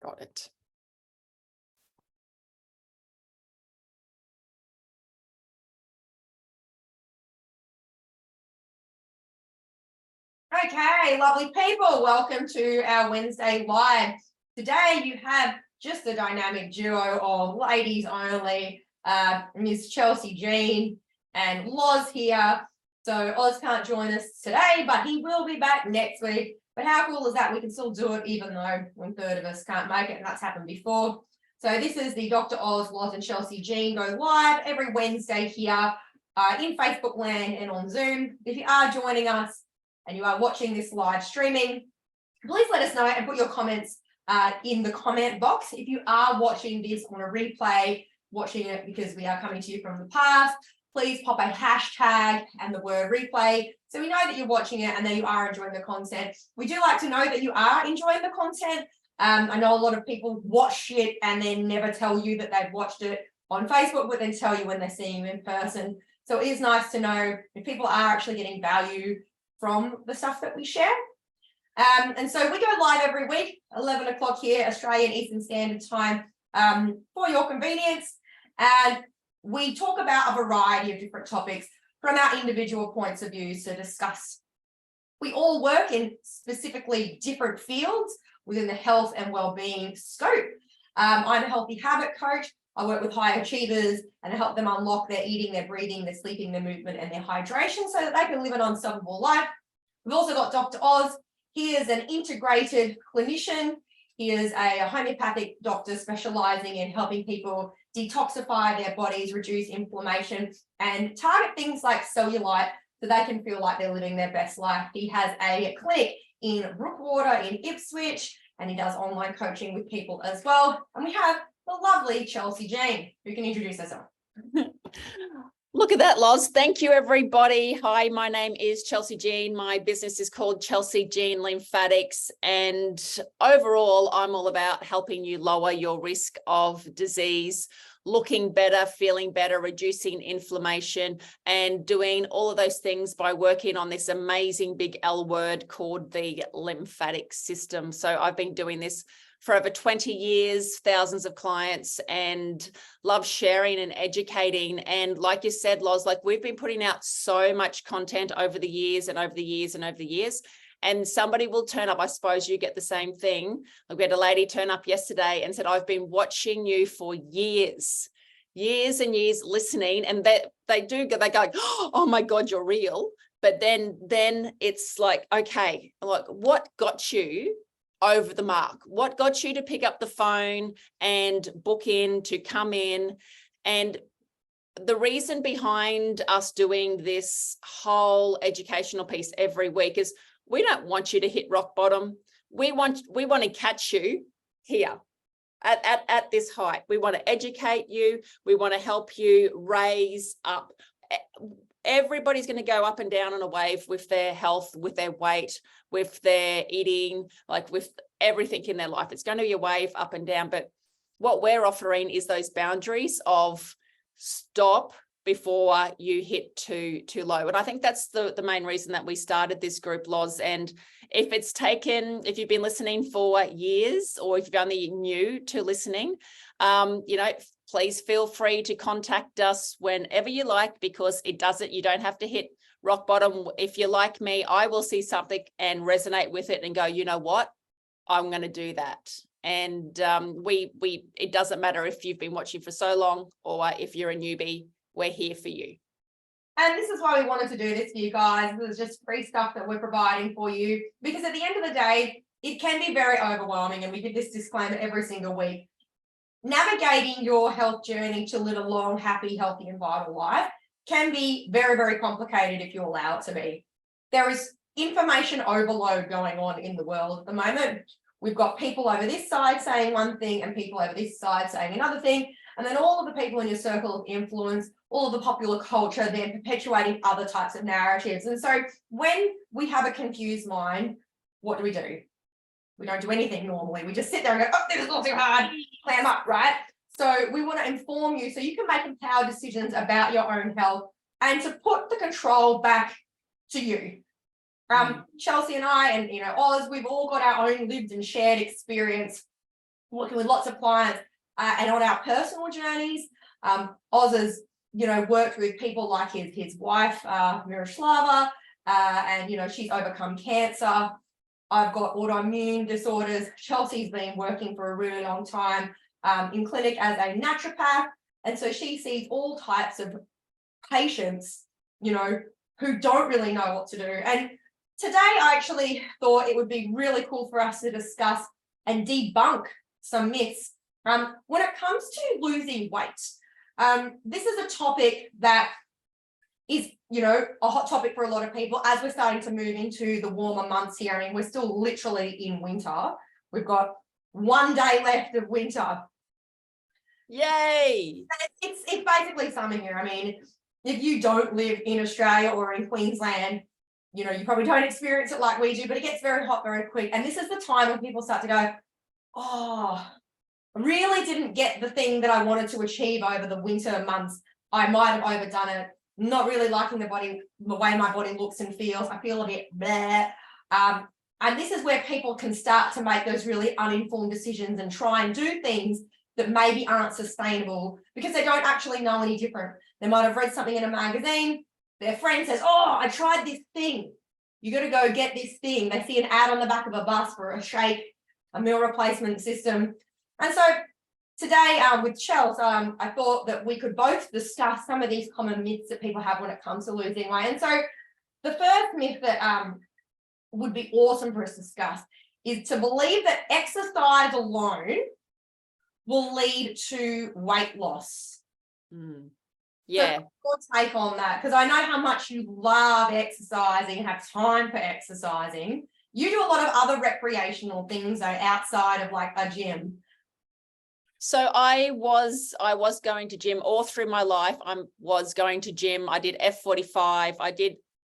Got it. Okay, lovely people, welcome to our Wednesday live. Today you have just a dynamic duo of ladies only, Ms. Chelsea Jean and Loz here. So Oz can't join us today, but he will be back next week. But how cool is that? We can still do it even though 1/3 of us can't make it, and that's happened before. So this is the Dr. Oz, Loz and Chelsea Jean go live every Wednesday here in Facebook land and on Zoom. If you are joining us and you are watching this live streaming, please let us know and put your comments in the comment box. If you are watching this on a replay, watching it because we are coming to you from the past, please pop a hashtag and the word replay so we know that you're watching it and that you are enjoying the content. We do like to know that you are enjoying the content. I know a lot of people watch it and then never tell you that they've watched it on Facebook, but then tell you when they're seeing you in person. So it is nice to know if people are actually getting value from the stuff that we share. And so we go live every week, 11 o'clock here, Australian Eastern Standard Time, for your convenience. And we talk about a variety of different topics from our individual points of view to discuss. We all work in specifically different fields within the health and well-being scope. I'm a healthy habit coach. I work with high achievers and I help them unlock their eating, their breathing, their sleeping, their movement, and their hydration so that they can live an unstoppable life. We've also got Dr. Oz. He is an integrated clinician. He is a homeopathic doctor specializing in helping people detoxify their bodies, reduce inflammation, and target things like cellulite so they can feel like they're living their best life. He has a clinic in Brookwater in Ipswich, and he does online coaching with people as well. And we have the lovely Chelsea Jean, who can introduce herself. Look at that, Loz. Thank you, everybody. Hi, my name is Chelsea Jean. My business is called Chelsea Jean Lymphatics. And overall, I'm all about helping you lower your risk of disease, looking better, feeling better, reducing inflammation, and doing all of those things by working on this amazing big L word called the lymphatic system. So I've been doing this for over 20 years, thousands of clients, and love sharing and educating. And like you said, Loz, like we've been putting out so much content over the years and over the years and over the years. And somebody will turn up. I suppose you get the same thing. Like we had a lady turn up yesterday and said, I've been watching you for years and years listening. And they go, oh my God, you're real. But then it's like, okay, like what got you over the mark? What got you to pick up the phone and book in to come in? And the reason behind us doing this whole educational piece every week is we don't want you to hit rock bottom. We want to catch you here at this height. We want to educate you. We want to help you raise up. Everybody's going to go up and down on a wave with their health, with their weight, with their eating, like with everything in their life. It's going to be a wave up and down. But what we're offering is those boundaries of stop before you hit too low. And I think that's the main reason that we started this group, Loz. And if you've been listening for years, or if you're only new to listening, please feel free to contact us whenever you like, because you don't have to hit rock bottom. If you're like me, I will see something and resonate with it and go, you know what, I'm going to do that. And it doesn't matter if you've been watching for so long or if you're a newbie, we're here for you. And this is why we wanted to do this for you guys. This is just free stuff that we're providing for you, because at the end of the day, it can be very overwhelming. And we give this disclaimer every single week. Navigating your health journey to live a long, happy, healthy, and vital life can be very, very complicated if you allow it to be. There is information overload going on in the world at the moment. We've got people over this side saying one thing and people over this side saying another thing. And then all of the people in your circle of influence, all of the popular culture, they're perpetuating other types of narratives. And so when we have a confused mind, what do? We don't do anything normally. We just sit there and go, oh, this is all too hard, clam up, right? So we want to inform you so you can make empowered decisions about your own health and to put the control back to you. Chelsea and I and Oz, we've all got our own lived and shared experience working with lots of clients and on our personal journeys. Oz has, worked with people like his wife, Miroslava, and, she's overcome cancer. I've got autoimmune disorders. Chelsea's been working for a really long time in clinic as a naturopath. And so she sees all types of patients, who don't really know what to do. And today I actually thought it would be really cool for us to discuss and debunk some myths when it comes to losing weight. This is a topic that is, a hot topic for a lot of people as we're starting to move into the warmer months here. I mean, we're still literally in winter. We've got one day left of winter. Yay! It's basically summer here. I mean, if you don't live in Australia or in Queensland, you probably don't experience it like we do, but it gets very hot very quick. And this is the time when people start to go, oh, I really didn't get the thing that I wanted to achieve over the winter months. I might have overdone it. Not really liking the way my body looks and feels. I feel a bit bleh. And this is where people can start to make those really uninformed decisions and try and do things that maybe aren't sustainable because they don't actually know any different. They might have read something in a magazine. Their friend says, oh, I tried this thing. You got to go get this thing. They see an ad on the back of a bus for a shake, a meal replacement system. And so today with Chelsea, I thought that we could both discuss some of these common myths that people have when it comes to losing weight. And so the first myth that would be awesome for us to discuss is to believe that exercise alone will lead to weight loss. Yeah. So your take on that, because I know how much you love exercising and have time for exercising. You do a lot of other recreational things though outside of like a gym. So I was going to gym all through my life. I was going to gym. I did F45.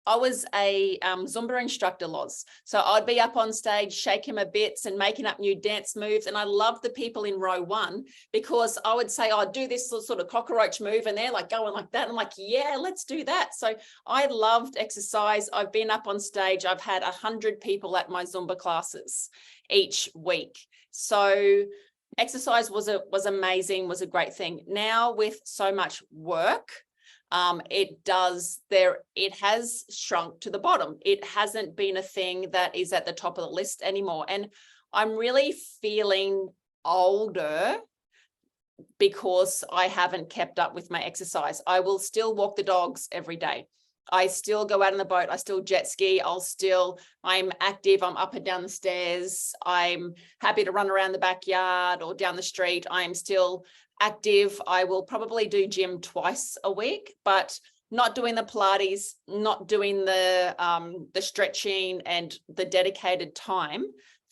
I was a Zumba instructor, Loz. So I'd be up on stage, shaking my bits and making up new dance moves. And I loved the people in row one because I would say, oh, do this sort of cockroach move. And they're like going like that. And I'm like, yeah, let's do that. So I loved exercise. I've been up on stage. I've had 100 people at my Zumba classes each week. So exercise was amazing, was a great thing. Now with so much work, it has shrunk to the bottom. It hasn't been a thing that is at the top of the list anymore. And I'm really feeling older because I haven't kept up with my exercise. I will still walk the dogs every day. I still go out on the boat. I still jet ski. I'm active. I'm up and down the stairs. I'm happy to run around the backyard or down the street. I'm still active. I will probably do gym twice a week, but not doing the Pilates, not doing the stretching and the dedicated time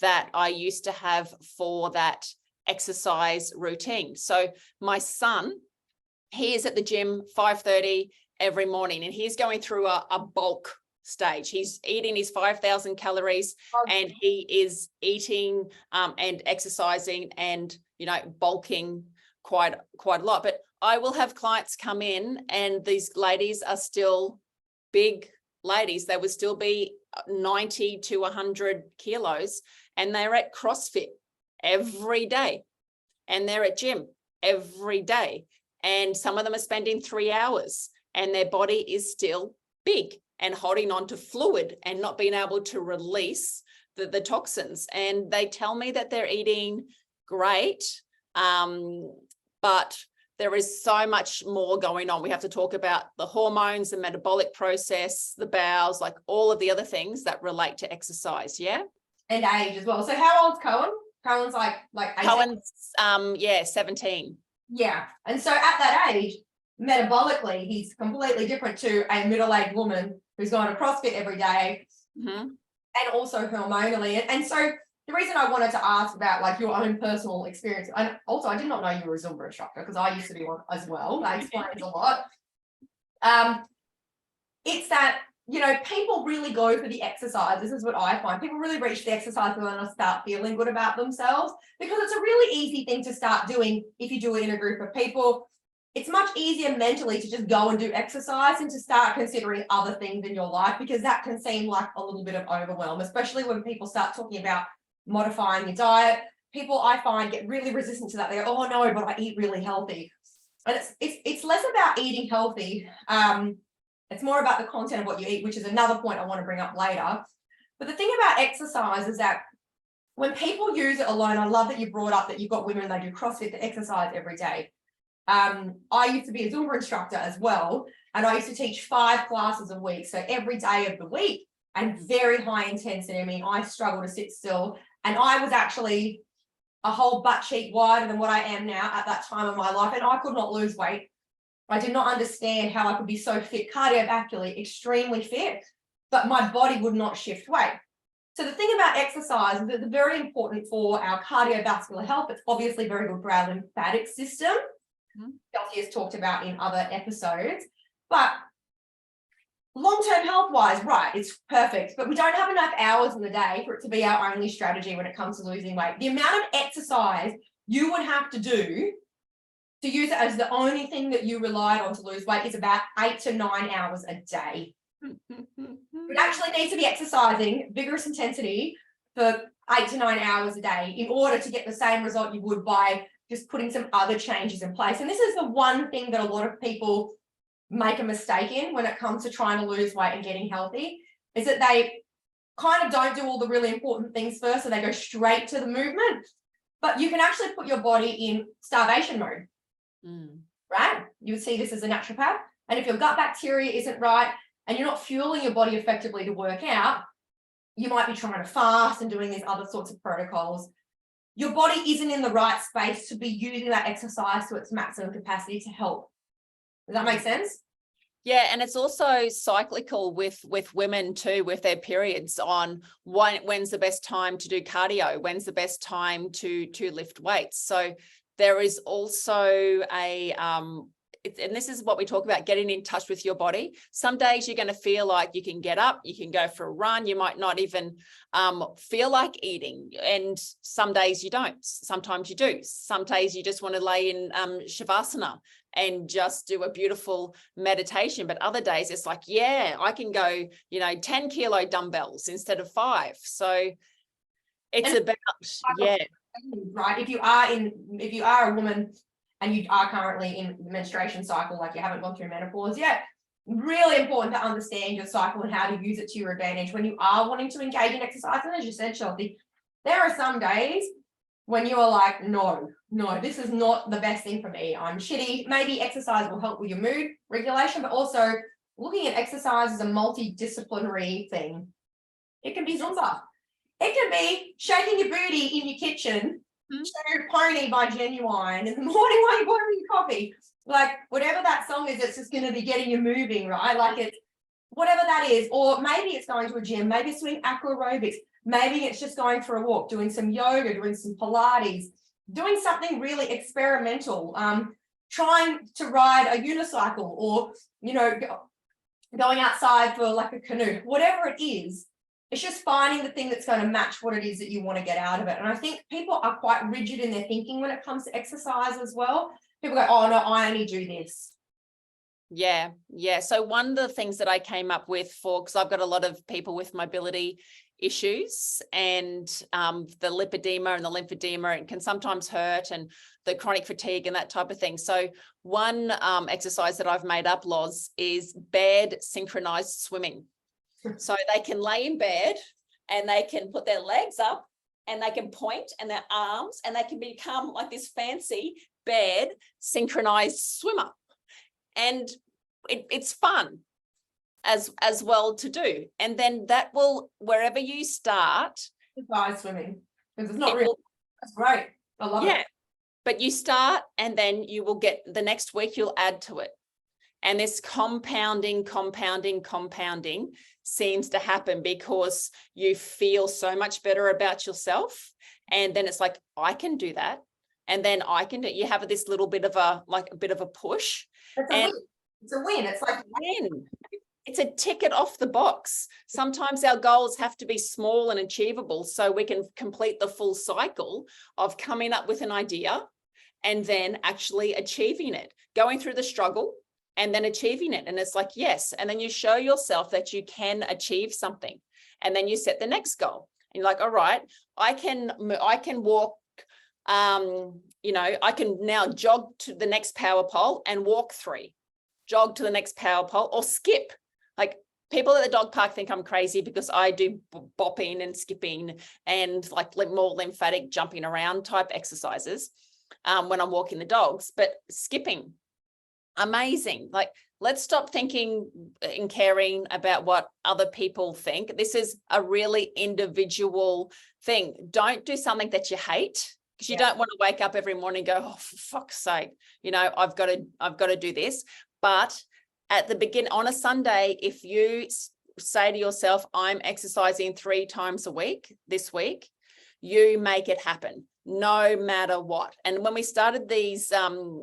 that I used to have for that exercise routine. So my son, he is at the gym 5:30 every morning, and he's going through a bulk stage. He's eating his 5,000 calories and he is eating and exercising and, bulking quite a lot. But I will have clients come in and these ladies are still big ladies. They would still be 90 to 100 kilos and they're at CrossFit every day and they're at gym every day. And some of them are spending 3 hours and their body is still big and holding on to fluid and not being able to release the toxins. And they tell me that they're eating great, but there is so much more going on. We have to talk about the hormones, the metabolic process, the bowels, like all of the other things that relate to exercise. Yeah. And age as well. So how old's Cohen? Cohen's like 18. Cohen's 17. Yeah. And so at that age, metabolically, he's completely different to a middle-aged woman who's going to CrossFit every day. Mm-hmm. And also hormonally. And so the reason I wanted to ask about like your own personal experience, and also I did not know you were a Zumba instructor because I used to be one as well. That explains a lot. It's that, people really go for the exercise. This is what I find. People really reach the exercise when they start feeling good about themselves because it's a really easy thing to start doing if you do it in a group of people. It's much easier mentally to just go and do exercise and to start considering other things in your life because that can seem like a little bit of overwhelm, especially when people start talking about modifying your diet. people I find get really resistant to that. They go, oh no, but I eat really healthy. And it's less about eating healthy. It's more about the content of what you eat, which is another point I want to bring up later. But the thing about exercise is that when people use it alone, I love that you brought up that you've got women that do CrossFit that exercise every day. I used to be a Zumba instructor as well, and I used to teach 5 classes a week. So every day of the week, and very high intensity. I mean, I struggle to sit still, and I was actually a whole butt cheek wider than what I am now at that time of my life, and I could not lose weight. I did not understand how I could be so fit, cardiovascularly, extremely fit, but my body would not shift weight. So the thing about exercise is that it's very important for our cardiovascular health. It's obviously very good for our lymphatic system. Chelsea has talked about in other episodes, but long-term health-wise, right, it's perfect, but we don't have enough hours in the day for it to be our only strategy when it comes to losing weight. The amount of exercise you would have to do to use it as the only thing that you relied on to lose weight is about 8 to 9 hours a day. You actually need to be exercising vigorous intensity for 8 to 9 hours a day in order to get the same result you would by just putting some other changes in place. And this is the one thing that a lot of people make a mistake in when it comes to trying to lose weight and getting healthy, is that they kind of don't do all the really important things first, so they go straight to the movement. But you can actually put your body in starvation mode, right? You would see this as a naturopath. And if your gut bacteria isn't right and you're not fueling your body effectively to work out, you might be trying to fast and doing these other sorts of protocols. Your body isn't in the right space to be using that exercise to its maximum capacity to help. Does that make sense? Yeah, and it's also cyclical with women too, with their periods on when's the best time to do cardio, when's the best time to lift weights. So there is also a and this is what we talk about, getting in touch with your body. Some days you're going to feel like you can get up, you can go for a run, you might not even feel like eating, and some days you don't. Sometimes you do. Some days you just want to lay in shavasana and just do a beautiful meditation. But other days it's like, yeah, I can go, 10 kilo dumbbells instead of 5. So it's about, yeah. Right. If you are a woman and you are currently in the menstruation cycle, like you haven't gone through menopause yet, really important to understand your cycle and how to use it to your advantage when you are wanting to engage in exercise. And as you said, Chelsea, there are some days when you are like, no, this is not the best thing for me. I'm shitty. Maybe exercise will help with your mood regulation, but also looking at exercise as a multidisciplinary thing. It can be Zumba. It can be shaking your booty in your kitchen to Pony by Genuine in the morning while you're pouring your coffee. Like whatever that song is, it's just going to be getting you moving, right? Like it's whatever that is. Or maybe it's going to a gym, maybe it's doing aqua aerobics, maybe it's just going for a walk, doing some yoga, doing some Pilates, doing something really experimental, trying to ride a unicycle, or going outside for like a canoe, whatever it is. It's just finding the thing that's going to match what it is that you want to get out of it. And I think people are quite rigid in their thinking when it comes to exercise as well. People go, oh no, I only do this. Yeah. So one of the things that I came up with because I've got a lot of people with mobility issues, and the lipedema and the lymphedema, it can sometimes hurt, and the chronic fatigue and that type of thing. So one exercise that I've made up, Loz, is bed synchronized swimming. So they can lay in bed and they can put their legs up and they can point, and their arms, and they can become like this fancy bed synchronized swimmer. And it's fun as well to do. And then that will, wherever you start, by swimming, because it's not really, that's great. I love it. But you start, and then you will get the next week, you'll add to it. And this compounding seems to happen because you feel so much better about yourself. And then it's like, I can do that. And then I can do it. You have this little bit of a push. It's a win. It's like a win. It's a ticket off the box. Sometimes our goals have to be small and achievable so we can complete the full cycle of coming up with an idea and then actually achieving it, going through the struggle and then achieving it. And it's like, yes. And then you show yourself that you can achieve something. And then you set the next goal. And you're like, all right, I can walk You know, I can now jog to the next power pole and walk 3, jog to the next power pole, or skip. Like, people at the dog park think I'm crazy because I do bopping and skipping and like more lymphatic jumping around type exercises when I'm walking the dogs. But skipping, amazing. Like, let's stop thinking and caring about what other people think. This is a really individual thing. Don't do something that you hate, because you don't want to wake up every morning and go, oh, for fuck's sake, you know, I've got to do this. But at the beginning, on a Sunday, if you say to yourself, I'm exercising 3 times a week this week, you make it happen no matter what. And when we started these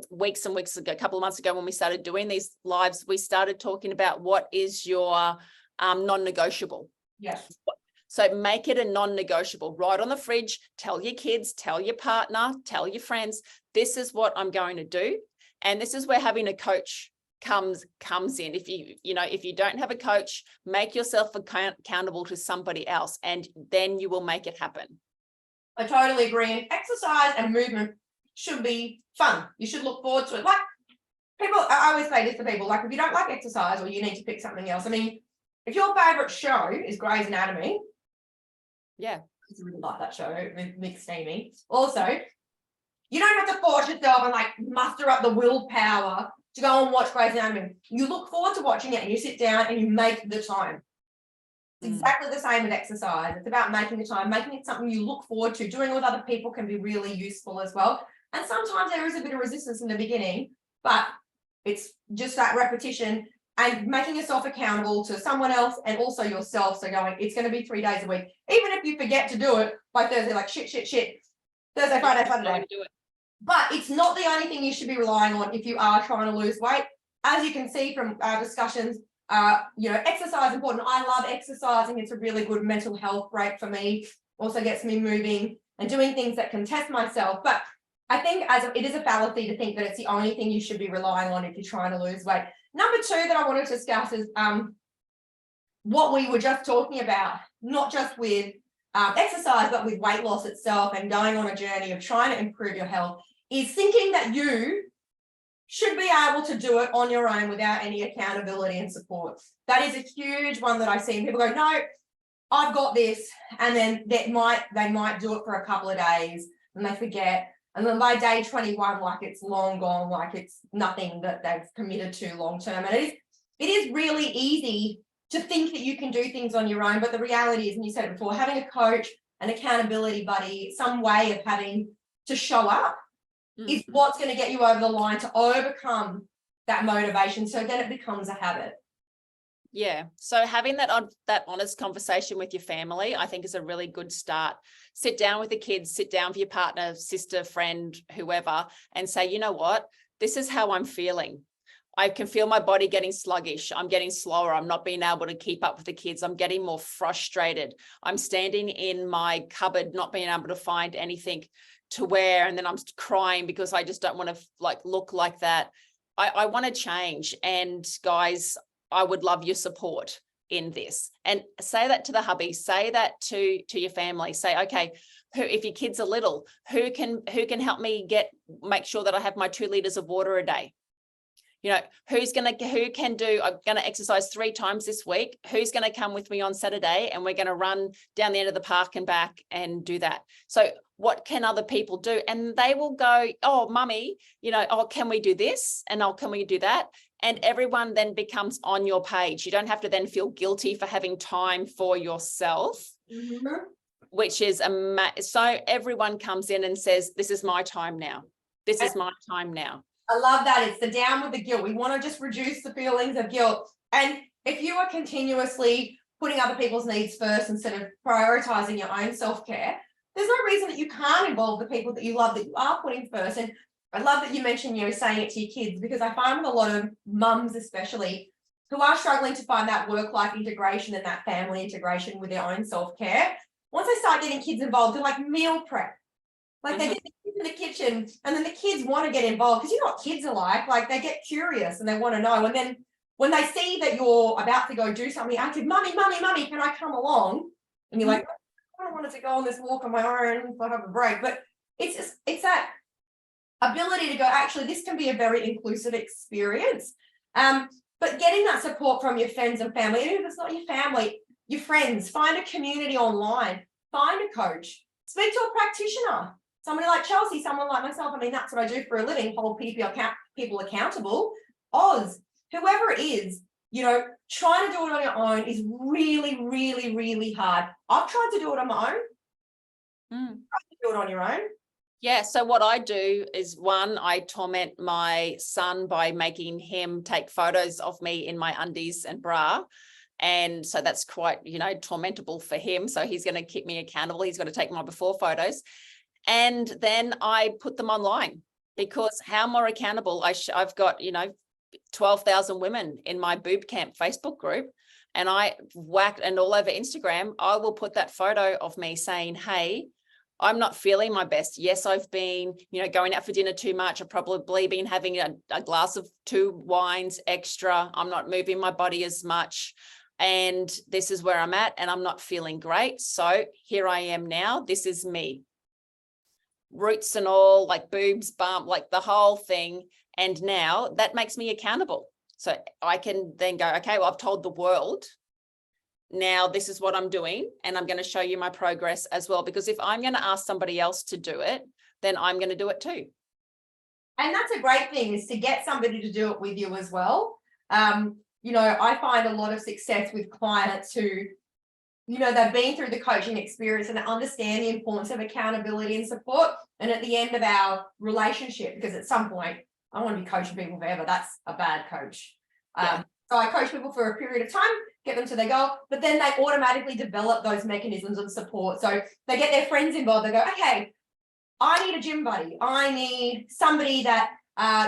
weeks and weeks ago, a couple of months ago, when we started doing these lives, we started talking about what is your non-negotiable. Yes. So make it a non-negotiable. Write on the fridge, tell your kids, tell your partner, tell your friends, this is what I'm going to do. And this is where having a coach comes in. If you don't have a coach, make yourself accountable to somebody else, and then you will make it happen. I totally agree. And exercise and movement should be fun. You should look forward to it. Like, people, I always say this to people, like, if you don't like exercise, or you need to pick something else. I mean, if your favorite show is Grey's Anatomy, yeah, I really like that show with Mick Steamy. Also, you don't have to force yourself and like muster up the willpower to go and watch Grey's Anatomy. You look forward to watching it and you sit down and you make the time. It's exactly the same with exercise. It's about making the time, making it something you look forward to. Doing it with other people can be really useful as well. And sometimes there is a bit of resistance in the beginning, but it's just that repetition and making yourself accountable to someone else and also yourself. So going, it's going to be 3 days a week. Even if you forget to do it by Thursday, like shit, Thursday, Friday, Saturday. Do it. But it's not the only thing you should be relying on if you are trying to lose weight. As you can see from our discussions, exercise is important. I love exercising. It's a really good mental health break for me. Also gets me moving and doing things that can test myself. But I think it is a fallacy to think that it's the only thing you should be relying on if you're trying to lose weight. Number 2 that I wanted to discuss is what we were just talking about, not just with exercise, but with weight loss itself and going on a journey of trying to improve your health, is thinking that you should be able to do it on your own without any accountability and support. That is a huge one that I see. People go, no, I've got this. And then they might do it for a couple of days and they forget. And then by day 21, like it's long gone, like it's nothing that they've committed to long term. And it is really easy to think that you can do things on your own. But the reality is, and you said it before, having a coach, an accountability buddy, some way of having to show up is what's going to get you over the line to overcome that motivation. So then it becomes a habit. Yeah. So having that honest conversation with your family, I think, is a really good start. Sit down with the kids, sit down with your partner, sister, friend, whoever, and say, you know what, this is how I'm feeling. I can feel my body getting sluggish. I'm getting slower. I'm not being able to keep up with the kids. I'm getting more frustrated. I'm standing in my cupboard, not being able to find anything to wear. And then I'm crying because I just don't want to look like that. I want to change. And guys, I would love your support in this. And say that to the hubby, say that to your family. Say, okay, if your kids are little, who can help me make sure that I have my 2 liters of water a day? You know, I'm going to exercise 3 times this week. Who's going to come with me on Saturday? And we're going to run down the end of the park and back and do that. So what can other people do? And they will go, oh, mummy, can we do this? And can we do that? And everyone then becomes on your page. You don't have to then feel guilty for having time for yourself, which is so everyone comes in and says, this is my time now. This is my time now. I love that. It's the down with the guilt. We want to just reduce the feelings of guilt. And if you are continuously putting other people's needs first instead of prioritizing your own self-care, there's no reason that you can't involve the people that you love, that you are putting first. And I love that you mentioned, saying it to your kids, because I find with a lot of mums, especially, who are struggling to find that work-life integration and that family integration with their own self-care, once they start getting kids involved, they're like meal prep. Like they get the kids in the kitchen and then the kids want to get involved, because you know what kids are like they get curious and they want to know. And then when they see that you're about to go do something active, mummy, can I come along? And you're like, I don't want to go on this walk on my own, I have a break. But it's that ability to go, actually, this can be a very inclusive experience. But getting that support from your friends and family, even if it's not your family, your friends, find a community online, find a coach, speak to a practitioner, somebody like Chelsea, someone like myself. I mean, that's what I do for a living, hold people accountable. Oz, whoever it is, you know, trying to do it on your own is really, really, really hard. I've tried to do it on my own. Try to do it on your own. Yeah, so what I do is, one, I torment my son by making him take photos of me in my undies and bra. And so that's quite, you know, tormentable for him. So he's going to keep me accountable. He's got to take my before photos. And then I put them online, because how more accountable? I've got, you know, 12,000 women in my boob camp Facebook group, and I whacked, and all over Instagram, I will put that photo of me saying, hey, I'm not feeling my best. Yes, I've been, you know, going out for dinner too much. I've probably been having a glass of 2 wines extra. I'm not moving my body as much. And this is where I'm at, and I'm not feeling great. So here I am now. This is me. Roots and all, like boobs, bump, like the whole thing. And now that makes me accountable. So I can then go, okay, well, I've told the world, now this is what I'm doing, and I'm going to show you my progress as well. Because if I'm going to ask somebody else to do it, then I'm going to do it too. And that's a great thing, is to get somebody to do it with you as well. You know, I find a lot of success with clients who, you know, they've been through the coaching experience and they understand the importance of accountability and support. And at the end of our relationship, because at some point I want to be coaching people forever, that's a bad coach. So I coach people for a period of time, get them to their goal, but then they automatically develop those mechanisms of support. So they get their friends involved. They go, okay, I need a gym buddy. I need somebody that,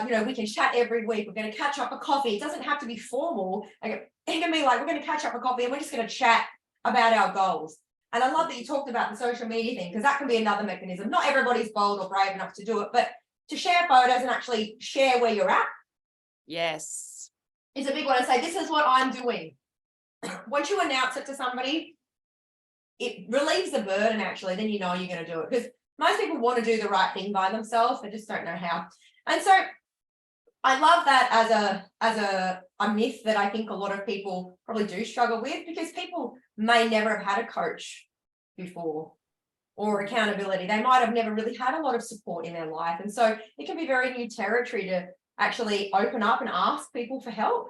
you know, we can chat every week. We're going to catch up a coffee. It doesn't have to be formal. It can be like, we're going to catch up a coffee and we're just going to chat about our goals. And I love that you talked about the social media thing, because that can be another mechanism. Not everybody's bold or brave enough to do it, but to share photos and actually share where you're at. Yes. Is a big one, to say, this is what I'm doing. Once you announce it to somebody, it relieves the burden, actually, then you know you're going to do it. Because most people want to do the right thing by themselves, they just don't know how. And so I love that as a myth that I think a lot of people probably do struggle with, because people may never have had a coach before or accountability. They might have never really had a lot of support in their life. And so it can be very new territory to actually open up and ask people for help.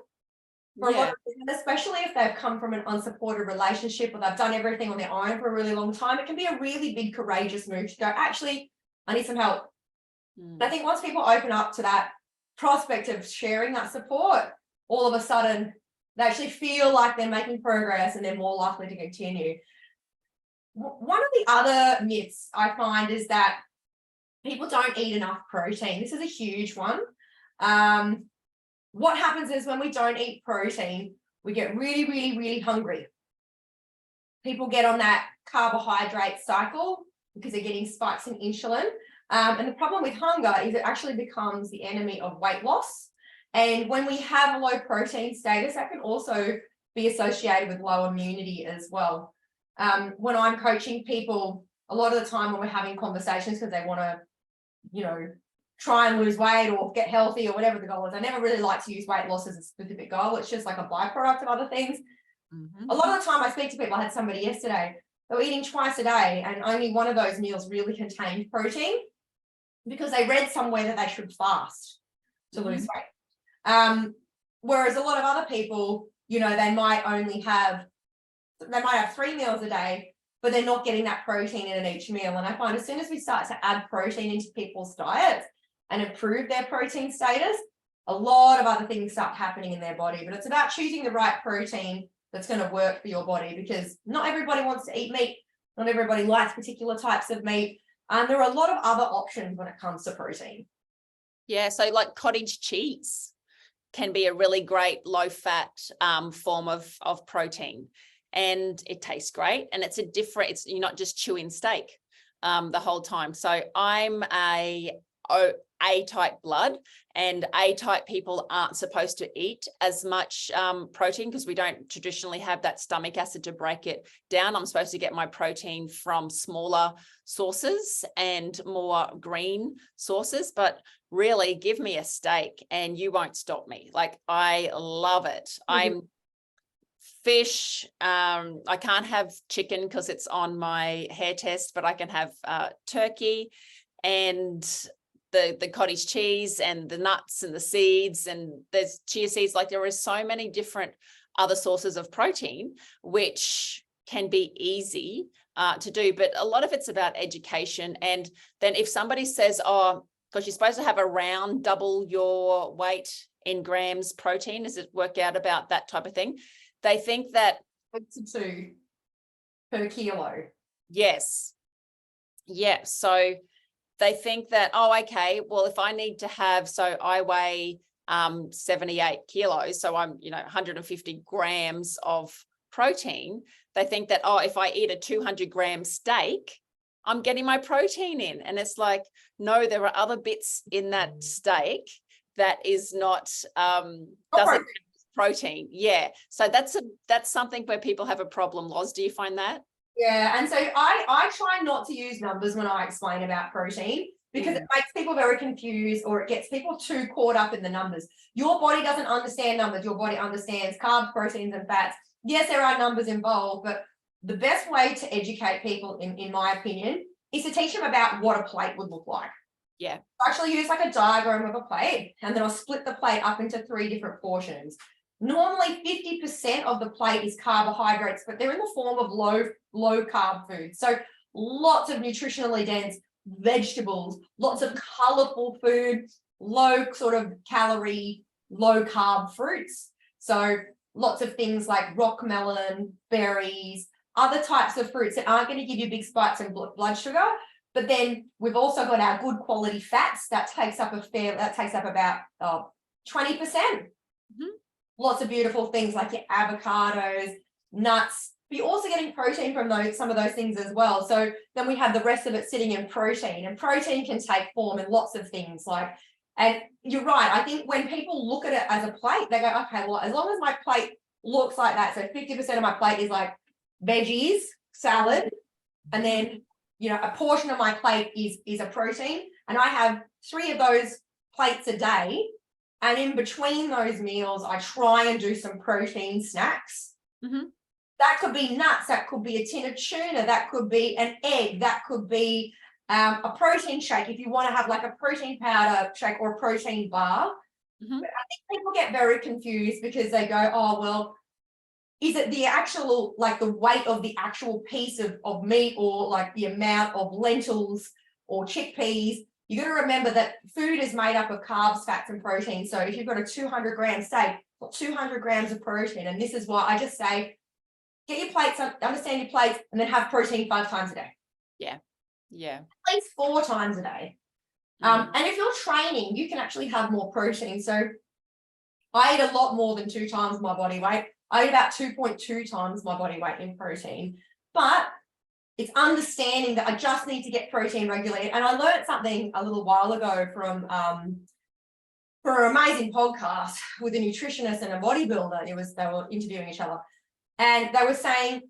For a lot of people, especially if they've come from an unsupported relationship or they've done everything on their own for a really long time, it can be a really big, courageous move to go, actually, I need some help. And I think once people open up to that prospect of sharing that support, all of a sudden they actually feel like they're making progress and they're more likely to continue. One of the other myths I find is that people don't eat enough protein. This is a huge one. What happens is when we don't eat protein, we get really, really, really hungry. People get on that carbohydrate cycle because they're getting spikes in insulin. And the problem with hunger is it actually becomes the enemy of weight loss. And when we have a low protein status, that can also be associated with low immunity as well. When I'm coaching people, a lot of the time when we're having conversations because they want to, you know, try and lose weight or get healthy or whatever the goal is, I never really like to use weight loss as a specific goal. It's just like a byproduct of other things. A lot of the time I speak to people, I had somebody yesterday, they were eating twice a day and only one of those meals really contained protein because they read somewhere that they should fast to lose weight. Whereas a lot of other people, you know, they might have 3 meals a day, but they're not getting that protein in each meal. And I find as soon as we start to add protein into people's diets and improve their protein status, a lot of other things start happening in their body. But it's about choosing the right protein that's going to work for your body, because not everybody wants to eat meat. Not everybody likes particular types of meat. And there are a lot of other options when it comes to protein. Yeah, so like cottage cheese can be a really great low fat form of protein, and it tastes great, and you're not just chewing steak the whole time. So I'm a A-type blood, and A-type people aren't supposed to eat as much protein because we don't traditionally have that stomach acid to break it down. I'm supposed to get my protein from smaller sources and more green sources, but really give me a steak and you won't stop me. Like, I love it. I'm fish. I can't have chicken because it's on my hair test, but I can have turkey and the cottage cheese and the nuts and the seeds, and there's chia seeds. Like, there are so many different other sources of protein which can be easy to do, but a lot of it's about education. And then if somebody says, oh, because you're supposed to have around double your weight in grams protein, does it work out about that type of thing? They think that 2 per kilo. Yes. Yeah. So they think that, oh, okay, well, if I need to have, so I weigh 78 kilos, so I'm, 150 grams of protein. They think that, oh, if I eat a 200-gram steak, I'm getting my protein in. And it's like, no, there are other bits in that steak that is not, doesn't have protein. Yeah. So that's something where people have a problem. Loz, do you find that? Yeah, and so I try not to use numbers when I explain about protein, because it makes people very confused, or it gets people too caught up in the numbers. Your body doesn't understand numbers. Your body understands carbs, proteins, and fats. Yes, there are numbers involved, but the best way to educate people, in my opinion, is to teach them about what a plate would look like. Yeah. I actually use like a diagram of a plate, and then I'll split the plate up into 3 different portions. Normally 50% of the plate is carbohydrates, but they're in the form of low carb food. So lots of nutritionally dense vegetables, lots of colorful food, low sort of calorie, low carb fruits. So lots of things like rock melon, berries, other types of fruits that aren't going to give you big spikes in blood sugar. But then we've also got our good quality fats that takes up about 20%. Lots of beautiful things like your avocados, nuts, but you're also getting protein from some of those things as well. So then we have the rest of it sitting in protein, and protein can take form in lots of things. And you're right, I think when people look at it as a plate, they go, okay, well, as long as my plate looks like that, so 50% of my plate is like veggies, salad, and then, a portion of my plate is a protein, and I have 3 of those plates a day. And in between those meals, I try and do some protein snacks. That could be nuts, that could be a tin of tuna, that could be an egg, that could be a protein shake if you want to have like a protein powder shake or a protein bar. But I think people get very confused because they go, oh, well, is it the actual, like the weight of the actual piece of meat, or like the amount of lentils or chickpeas? You got to remember that food is made up of carbs, fats, and protein. So if you've got a 200-gram steak, 200 grams of protein. And this is why I just say, get your plates, understand your plates, and then have protein 5 times a day. Yeah. Yeah. At least 4 times a day. And if you're training, you can actually have more protein. So I eat a lot more than 2 times my body weight. I eat about 2.2 times my body weight in protein. But it's understanding that I just need to get protein regularly. And I learned something a little while ago from for an amazing podcast with a nutritionist and a bodybuilder. They were interviewing each other, and they were saying,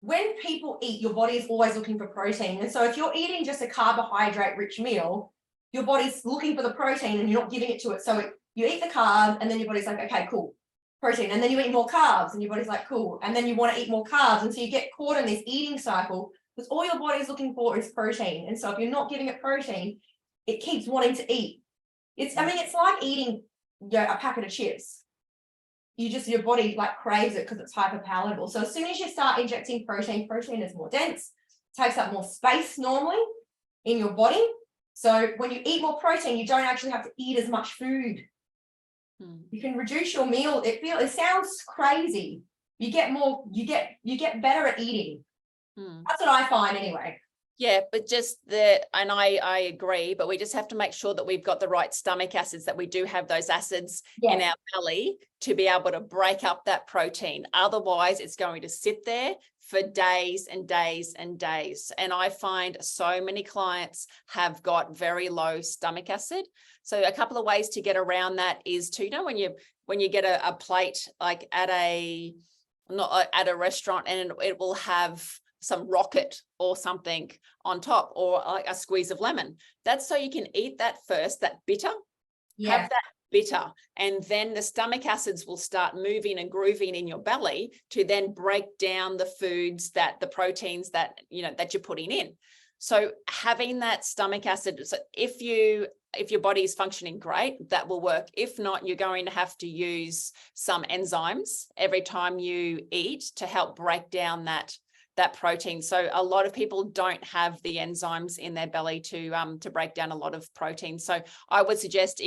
when people eat, your body is always looking for protein. And so if you're eating just a carbohydrate-rich meal, your body's looking for the protein and you're not giving it to it. So you eat the carbs, and then your body's like, okay, cool, protein. And then you eat more carbs, and your body's like, cool. And then you want to eat more carbs. And so you get caught in this eating cycle because all your body's looking for is protein. And so if you're not giving it protein, it keeps wanting to eat. It's like eating a packet of chips. Your body like craves it because it's hyper palatable. So as soon as you start injecting protein is more dense, takes up more space normally in your body. So when you eat more protein, you don't actually have to eat as much food. You can reduce your meal. It sounds crazy. You get better at eating. That's what I find anyway. Yeah, but and I agree, but we just have to make sure that we've got the right stomach acids, that we do have those acids in our belly to be able to break up that protein. Otherwise, it's going to sit there, for days and days and days. And I find so many clients have got very low stomach acid. So a couple of ways to get around that is to, when you get a plate, like at a restaurant, and it will have some rocket or something on top, or like a squeeze of lemon. That's so you can eat that first, that bitter, have that bitter, and then the stomach acids will start moving and grooving in your belly to then break down the foods, that the proteins that you're putting in. So having that stomach acid, so if your body is functioning great, that will work. If not, you're going to have to use some enzymes every time you eat to help break down that protein. So a lot of people don't have the enzymes in their belly to break down a lot of protein. So I would suggest,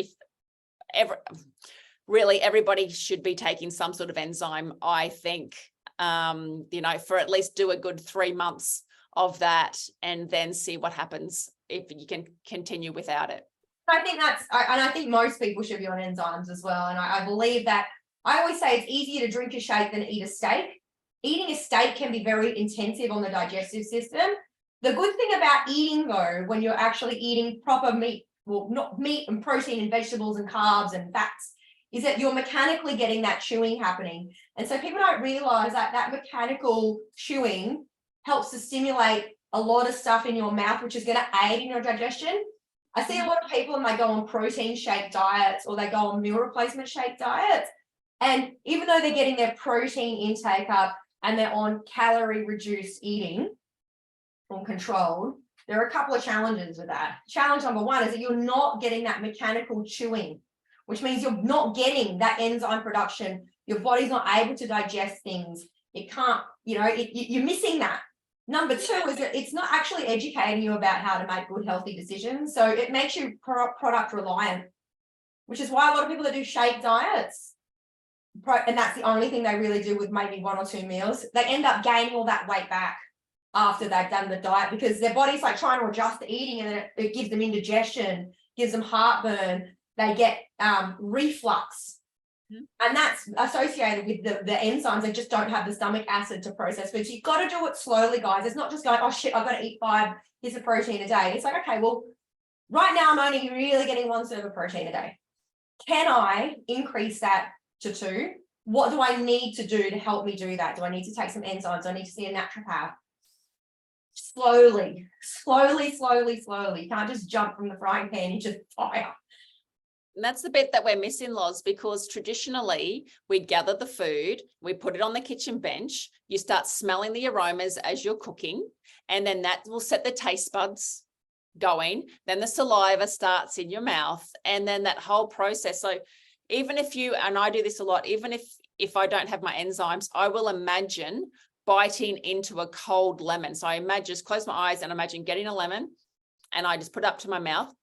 really everybody should be taking some sort of enzyme, I think, for at least do a good 3 months of that, and then see what happens if you can continue without it. I think I think most people should be on enzymes as well. And I believe that, I always say it's easier to drink a shake than eat a steak. Eating a steak can be very intensive on the digestive system. The good thing about eating, though, when you're actually eating proper meat, well, not meat and protein and vegetables and carbs and fats, is that you're mechanically getting that chewing happening. And so people don't realize that mechanical chewing helps to stimulate a lot of stuff in your mouth, which is going to aid in your digestion. I see a lot of people, and they go on protein shake diets, or they go on meal replacement shake diets. And even though they're getting their protein intake up and they're on calorie reduced eating or controlled, there are a couple of challenges with that. Challenge number one is that you're not getting that mechanical chewing, which means you're not getting that enzyme production. Your body's not able to digest things. It can't, you're missing that. Number two is that it's not actually educating you about how to make good, healthy decisions. So it makes you product reliant, which is why a lot of people that do shake diets, and that's the only thing they really do with maybe 1 or 2 meals, they end up gaining all that weight back after they've done the diet, because their body's like trying to adjust the eating, and then it gives them indigestion, gives them heartburn, they get reflux. And that's associated with the enzymes. They just don't have the stomach acid to process. But you've got to do it slowly, guys. It's not just going, oh shit, I've got to eat 5 pieces of protein a day. It's like, okay, well, right now I'm only really getting 1 serve of protein a day. Can I increase that to 2? What do I need to do to help me do that? Do I need to take some enzymes? Do I need to see a naturopath? Slowly. You can't just jump from the frying pan into fire. And that's the bit that we're missing, Loz, because traditionally we gather the food, we put it on the kitchen bench, you start smelling the aromas as you're cooking, and then that will set the taste buds going. Then the saliva starts in your mouth, and then that whole process. So even if and I do this a lot, even if I don't have my enzymes, I will imagine biting into a cold lemon. So I just close my eyes and imagine getting a lemon, and I just put it up to my mouth.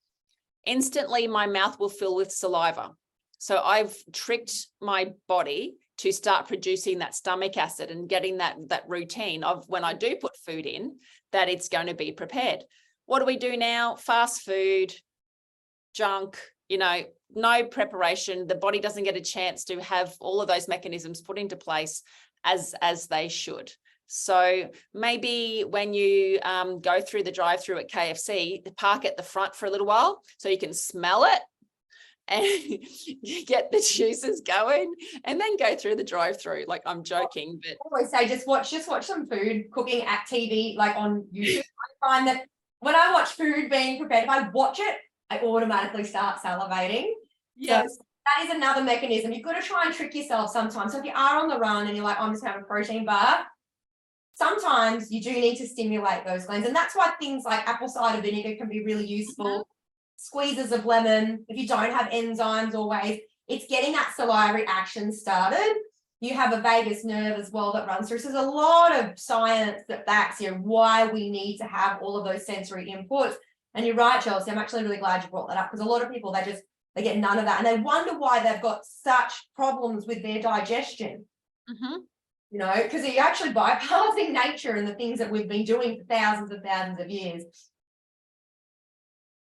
Instantly, my mouth will fill with saliva. So I've tricked my body to start producing that stomach acid and getting that routine of, when I do put food in, that it's going to be prepared. What do we do now? Fast food, junk, no preparation. The body doesn't get a chance to have all of those mechanisms put into place as they should. So maybe when you go through the drive-through at KFC, park at the front for a little while so you can smell it and get the juices going, and then go through the drive-through. Like, I'm joking, but I always say just watch some food cooking at TV, like on YouTube. I find that when I watch food being prepared, if I watch it, I automatically start salivating. yes. So that is another mechanism. You've got to try and trick yourself sometimes. So if you are on the run and you're like, I'm just having a protein bar, sometimes you do need to stimulate those glands. And that's why things like apple cider vinegar can be really useful. Squeezes of lemon, if you don't have enzymes always, it's getting that salivary action started. You have a vagus nerve as well that runs through. So there's a lot of science that backs why we need to have all of those sensory inputs. And you're right, Chelsea, I'm actually really glad you brought that up, because a lot of people, they get none of that, and they wonder why they've got such problems with their digestion. Because you're actually bypassing nature and the things that we've been doing for thousands of years.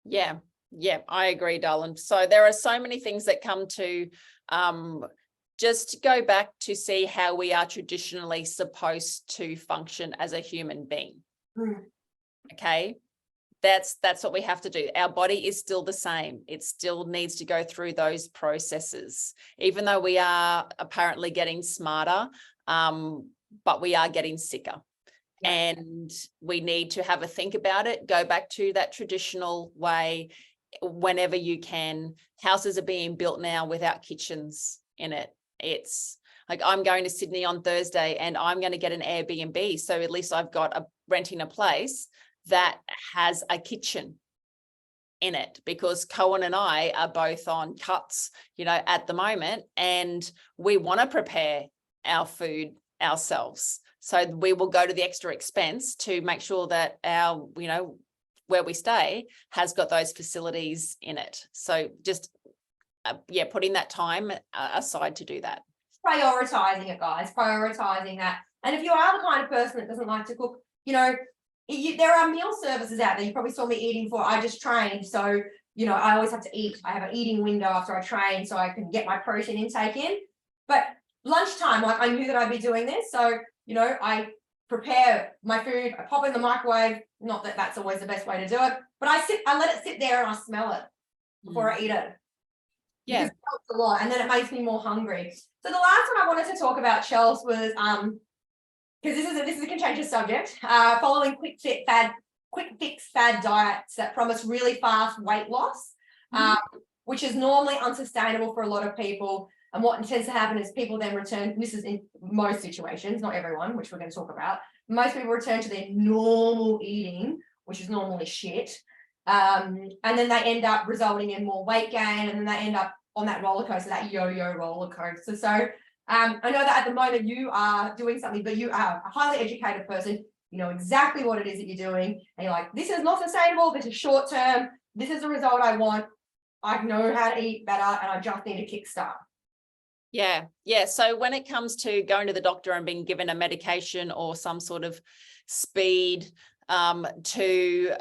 Yeah, I agree, darling. So there are so many things that come to just go back to see how we are traditionally supposed to function as a human being. Okay. That's what we have to do. Our body is still the same. It still needs to go through those processes, even though we are apparently getting smarter, but we are getting sicker. Yeah. And we need to have a think about it. Go back to that traditional way whenever you can. Houses are being built now without kitchens in it. It's like, I'm going to Sydney on Thursday and I'm going to get an Airbnb. So at least I've got renting a place that has a kitchen in it, because Cohen and I are both on cuts, at the moment, and we want to prepare our food ourselves. So we will go to the extra expense to make sure that our, where we stay has got those facilities in it. So just, putting that time aside to do that. Prioritizing it, guys, prioritizing that. And if you are the kind of person that doesn't like to cook, there are meal services out there. You probably saw me eating before. I just trained. So, I always have to eat. I have an eating window after I train so I can get my protein intake in. But lunchtime, I knew that I'd be doing this. So, I prepare my food, I pop in the microwave. Not that that's always the best way to do it, but I let it sit there and I smell it before I eat it. Yeah. Because it helps a lot, and then it makes me more hungry. So the last one I wanted to talk about, Chels, was because this is a contentious subject. Following quick fix fad diets that promise really fast weight loss, which is normally unsustainable for a lot of people. And what tends to happen is people then return. This is in most situations, not everyone, which we're going to talk about. Most people return to their normal eating, which is normally shit. And then they end up resulting in more weight gain, and then they end up on that roller coaster, that yo-yo roller coaster. So I know that at the moment you are doing something, but you are a highly educated person. You know exactly what it is that you're doing. And you're like, this is not sustainable. This is short term. This is the result I want. I know how to eat better, and I just need a kickstart. Yeah. So when it comes to going to the doctor and being given a medication or some sort of speed to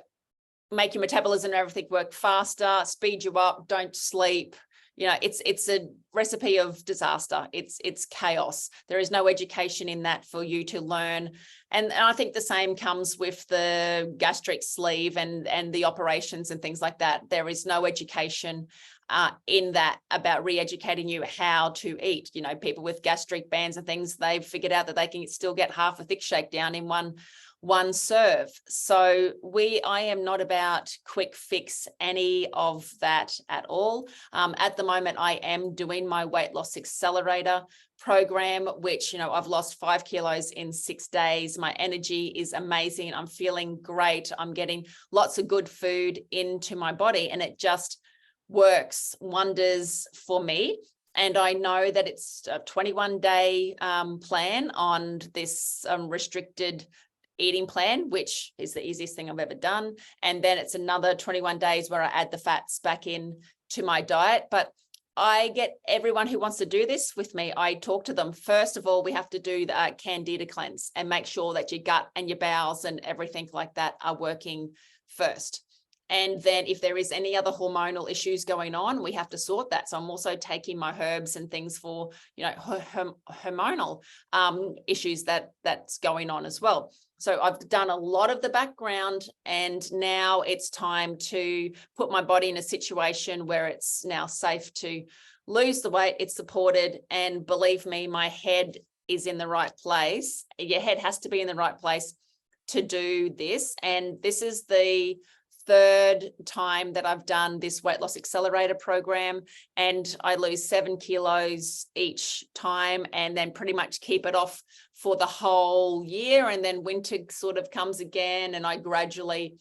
make your metabolism and everything work faster, speed you up, don't sleep, it's a recipe of disaster. It's chaos. There is no education in that for you to learn. And I think the same comes with the gastric sleeve and the operations and things like that. There is no education in that about re-educating you how to eat. People with gastric bands and things, they've figured out that they can still get half a thick shake down in one serve. So I am not about quick fix any of that at all. At the moment, I am doing my weight loss accelerator program, which, I've lost 5 kilos in 6 days. My energy is amazing. I'm feeling great. I'm getting lots of good food into my body, and it just works wonders for me. And I know that it's a 21-day plan on this restricted eating plan, which is the easiest thing I've ever done. And then it's another 21 days where I add the fats back in to my diet. But I get everyone who wants to do this with me, I talk to them. First of all, we have to do the Candida cleanse and make sure that your gut and your bowels and everything like that are working first. And then if there is any other hormonal issues going on, we have to sort that. So I'm also taking my herbs and things for, hormonal issues that's going on as well. So I've done a lot of the background, and now it's time to put my body in a situation where it's now safe to lose the weight. It's supported. And believe me, my head is in the right place. Your head has to be in the right place to do this. And this is the third time that I've done this weight loss accelerator program, and I lose 7 kilos each time, and then pretty much keep it off for the whole year. And then winter sort of comes again, and I gradually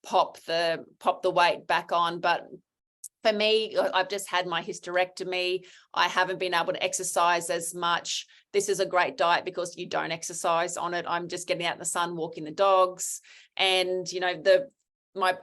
pop the weight back on. But for me, I've just had my hysterectomy. I haven't been able to exercise as much. This is a great diet because you don't exercise on it. I'm just getting out in the sun, walking the dogs, and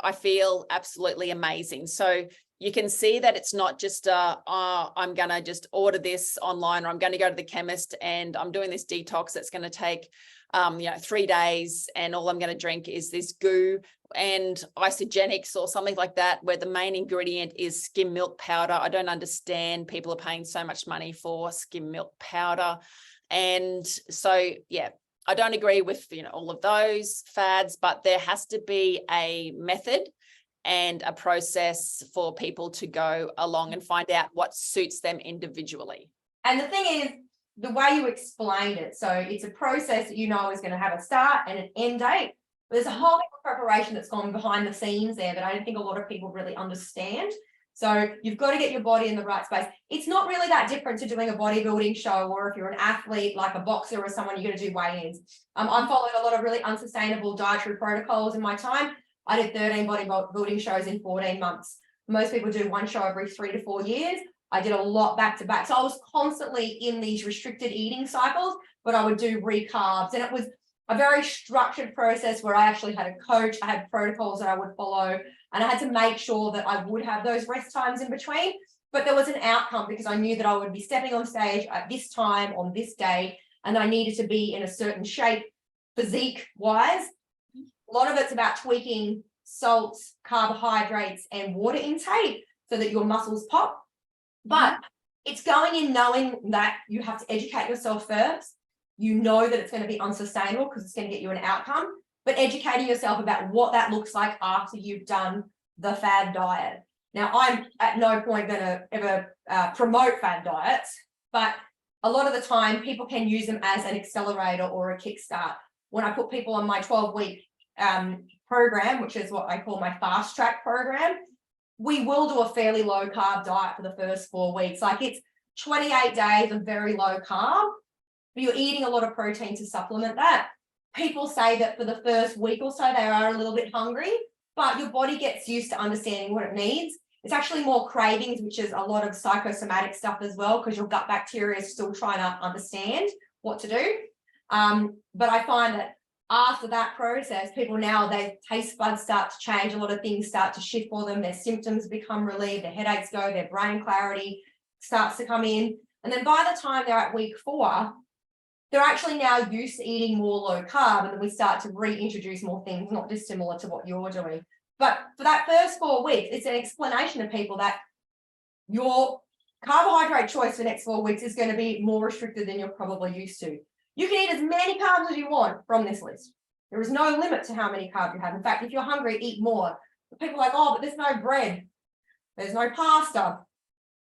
I feel absolutely amazing. So you can see that it's not just I'm going to just order this online, or I'm going to go to the chemist and I'm doing this detox that's going to take 3 days and all I'm going to drink is this goo and isogenics or something like that, where the main ingredient is skim milk powder. I don't understand people are paying so much money for skim milk powder. And so, yeah, I don't agree with, all of those fads, but there has to be a method and a process for people to go along and find out what suits them individually. And the thing is, the way you explained it, so it's a process that is going to have a start and an end date. But there's a whole heap of preparation that's gone behind the scenes there that I don't think a lot of people really understand. So you've got to get your body in the right space. It's not really that different to doing a bodybuilding show, or if you're an athlete like a boxer or someone, you're going to do weigh-ins. I followed a lot of really unsustainable dietary protocols in my time. I did 13 bodybuilding shows in 14 months. Most people do one show every 3 to 4 years. I did a lot back to back. So I was constantly in these restricted eating cycles, but I would do recarbs. And it was a very structured process where I actually had a coach. I had protocols that I would follow, and I had to make sure that I would have those rest times in between. But there was an outcome because I knew that I would be stepping on stage at this time on this day, and I needed to be in a certain shape, physique wise. A lot of it's about tweaking salts, carbohydrates, and water intake so that your muscles pop. But it's going in knowing that you have to educate yourself first. You know that it's going to be unsustainable because it's going to get you an outcome, but educating yourself about what that looks like after you've done the fad diet. Now, I'm at no point going to ever promote fad diets, but a lot of the time people can use them as an accelerator or a kickstart. When I put people on my 12-week program, which is what I call my fast track program, we will do a fairly low carb diet for the first 4 weeks. Like it's 28 days of very low carb, but you're eating a lot of protein to supplement that. People say that for the first week or so, they are a little bit hungry, but your body gets used to understanding what it needs. It's actually more cravings, which is a lot of psychosomatic stuff as well, because your gut bacteria is still trying to understand what to do. But I find that after that process, people now, their taste buds start to change, a lot of things start to shift for them, their symptoms become relieved, their headaches go, their brain clarity starts to come in. And then by the time they're at week 4, they're actually now used to eating more low carb, and then we start to reintroduce more things, not dissimilar to what you're doing. But for that first 4 weeks, it's an explanation to people that your carbohydrate choice for the next 4 weeks is going to be more restricted than you're probably used to. You can eat as many carbs as you want from this list. There is no limit to how many carbs you have. In fact, if you're hungry, eat more. But people are like, oh, but there's no bread. There's no pasta.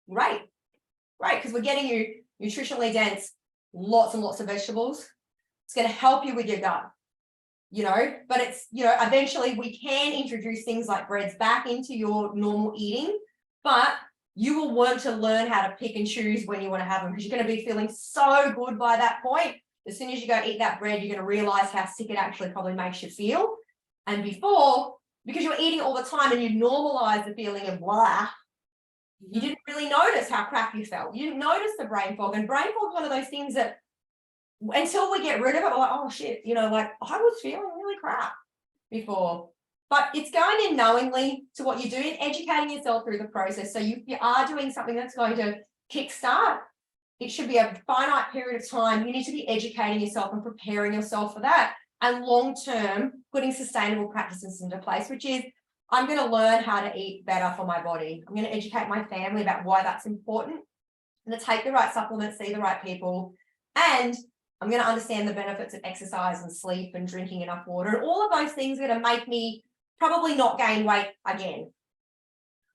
Great, because we're getting you nutritionally dense, lots and lots of vegetables. It's going to help you with your gut, but it's, eventually we can introduce things like breads back into your normal eating, but you will want to learn how to pick and choose when you want to have them, because you're going to be feeling so good by that point. As soon as you go eat that bread, you're going to realize how sick it actually probably makes you feel. And before, because you're eating all the time and you normalize the feeling of blah, you didn't really notice how crap you felt. You didn't notice the brain fog. And brain fog is one of those things that until we get rid of it, we're like, oh shit, like I was feeling really crap before. But it's going in knowingly to what you're doing, educating yourself through the process. So you are doing something that's going to kickstart. It should be a finite period of time. You need to be educating yourself and preparing yourself for that. And long-term, putting sustainable practices into place, which is, I'm going to learn how to eat better for my body. I'm going to educate my family about why that's important. I'm going to take the right supplements, see the right people, and I'm going to understand the benefits of exercise and sleep and drinking enough water. And all of those things are going to make me probably not gain weight again.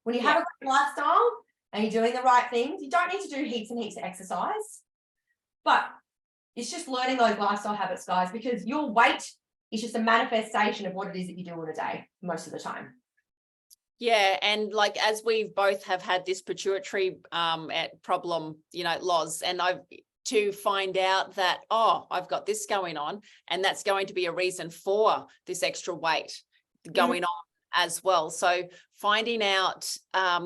When you have a great lifestyle and you're doing the right things, you don't need to do heaps and heaps of exercise, but it's just learning those lifestyle habits, guys, because your weight is just a manifestation of what it is that you do in a day most of the time. Yeah, and like as we both have had this pituitary problem, Loz, and I've to find out that, I've got this going on, and that's going to be a reason for this extra weight going on as well. So finding out,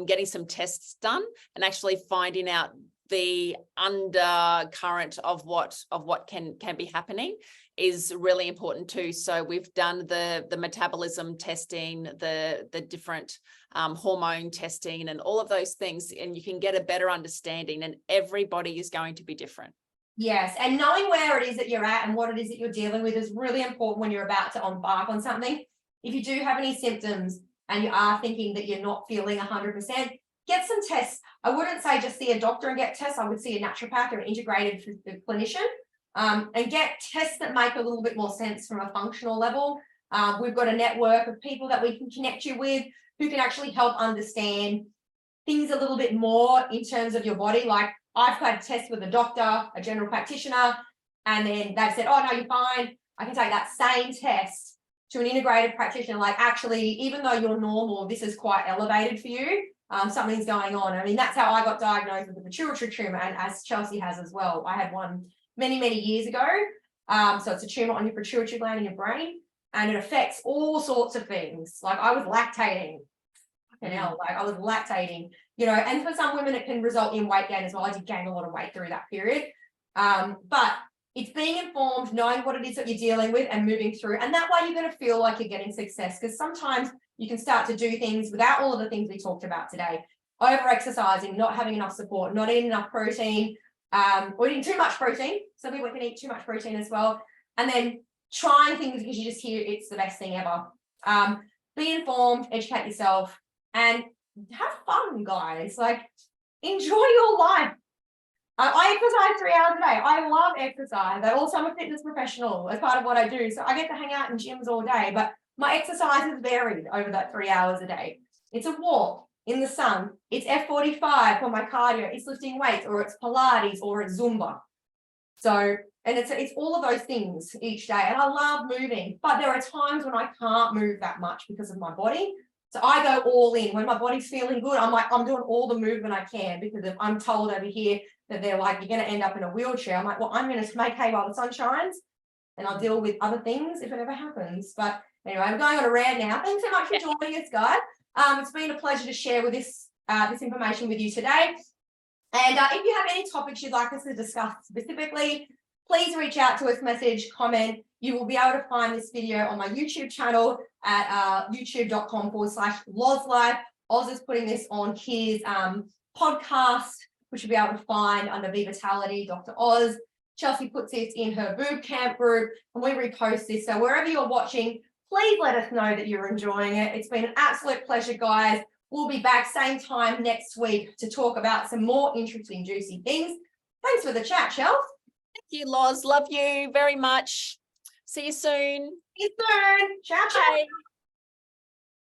getting some tests done and actually finding out the undercurrent of what can be happening is really important too. So we've done the metabolism testing, the different hormone testing and all of those things, and you can get a better understanding, and everybody is going to be different. Yes, and knowing where it is that you're at and what it is that you're dealing with is really important when you're about to embark on something. If you do have any symptoms and you are thinking that you're not feeling 100%, get some tests. I wouldn't say just see a doctor and get tests. I would see a naturopath or an integrated clinician, and get tests that make a little bit more sense from a functional level. We've got a network of people that we can connect you with who can actually help understand things a little bit more in terms of your body. Like I've had tests with a doctor, a general practitioner, and then they've said, oh, no, you're fine. I can take that same test to an integrated practitioner. Like, actually, even though you're normal, this is quite elevated for you. Something's going on. I mean, that's how I got diagnosed with a pituitary tumor, and as Chelsea has as well. I had one many, many years ago. So it's a tumor on your pituitary gland in your brain, and it affects all sorts of things. Like I was lactating. Like I was lactating, you know, and for some women it can result in weight gain as well. I did gain a lot of weight through that period. But it's being informed, knowing what it is that you're dealing with and moving through. And that way you're going to feel like you're getting success, because sometimes you can start to do things without all of the things we talked about today. Over exercising, not having enough support, not eating enough protein, or eating too much protein. Some people can eat too much protein as well. And then trying things because you just hear it's the best thing ever. Be informed, educate yourself, and have fun, guys. Like, enjoy your life. I exercise 3 hours a day. I love exercise. I also am a fitness professional as part of what I do. So I get to hang out in gyms all day, but my exercise is varied over that 3 hours a day. It's a walk in the sun. It's F45 for my cardio. It's lifting weights, or it's Pilates, or it's Zumba. So, and it's all of those things each day. And I love moving, but there are times when I can't move that much because of my body. So I go all in. When my body's feeling good, I'm like, I'm doing all the movement I can, because if I'm told over here that they're like, you're going to end up in a wheelchair, I'm like, well, I'm going to make hay while the sun shines, and I'll deal with other things if it ever happens. But anyway, I'm going on a rant now. Thanks so much for joining us, guys. It's been a pleasure to share with this information with you today. And if you have any topics you'd like us to discuss specifically, please reach out to us, message, comment. You will be able to find this video on my YouTube channel at youtube.com/LozLife. Oz is putting this on his podcast, which you'll be able to find under Vitality, Dr. Oz. Chelsea puts this in her boot camp group, and we repost this. So wherever you're watching, please let us know that you're enjoying it. It's been an absolute pleasure, guys. We'll be back same time next week to talk about some more interesting, juicy things. Thanks for the chat, Chelsea. Thank you, Loz. Love you very much. See you soon. See you soon. Ciao, ciao. Bye.